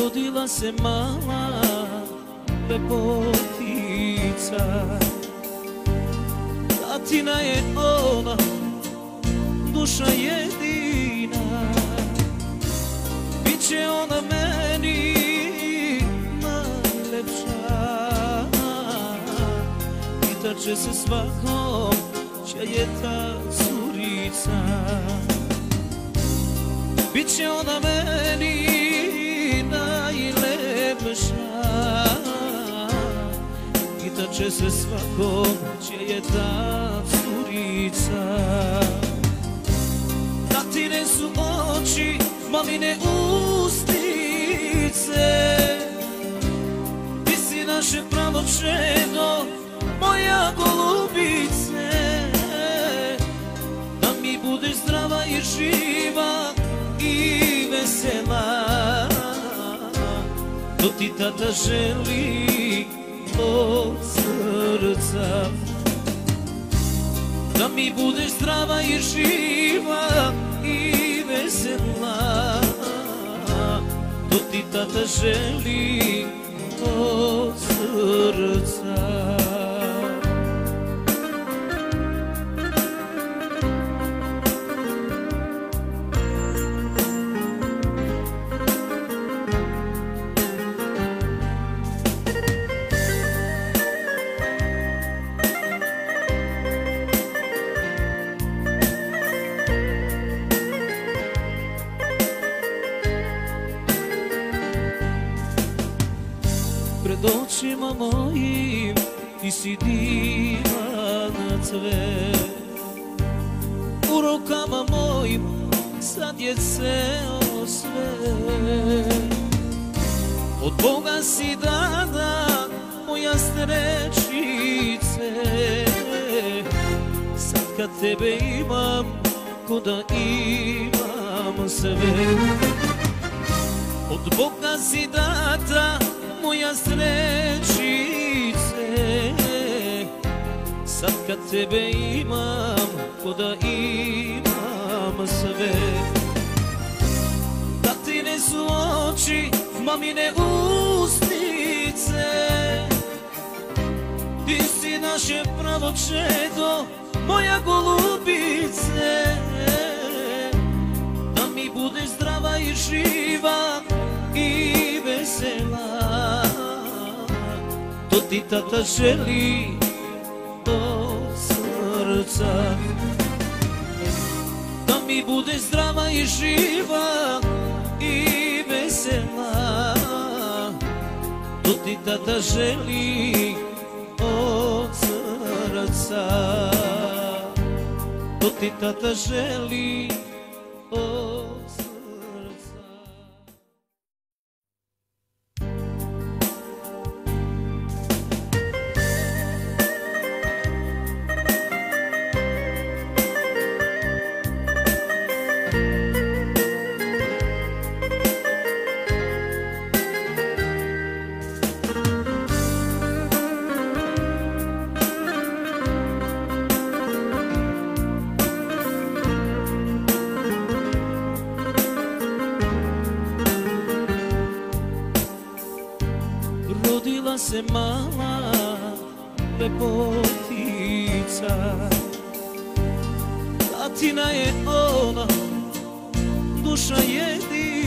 Rodila se mala lepotica, tatina je ona, duša jedina. Biće ona meni najlepša, pitaće se svakom čija je ta curica. Biće ona meni najlepša, pitaće se svakom čija je ta curica. Tatine su oči, mamine usnice, ti si naše pravo čedo, moja golubice. Da mi budeš zdrava i živa i vesela, to ti tata želi od srca. Da mi budeš zdrava i živa i vesela, to ti tata želi od srca. Pred očima mojim ti si divan cvet, u rukama mojim sad je ceo svet. Od Boga si dana moja srećice, sad kad tebe imam ko da imam sve. Od Boga si data moja srećice, sad kad tebe imam ko da imam sve. Tatine su oči, mamine usnice, ti si naše pravo čedo, moja golubice. Da mi budeš zdrava i živa i vesela, to ti tata želi od srca. Da mi budeš zdrava i živa i vesela, to ti tata želi od srca. To ti tata želi od srca. Rodila se mala lepotica, tatina je ona, duša jedina.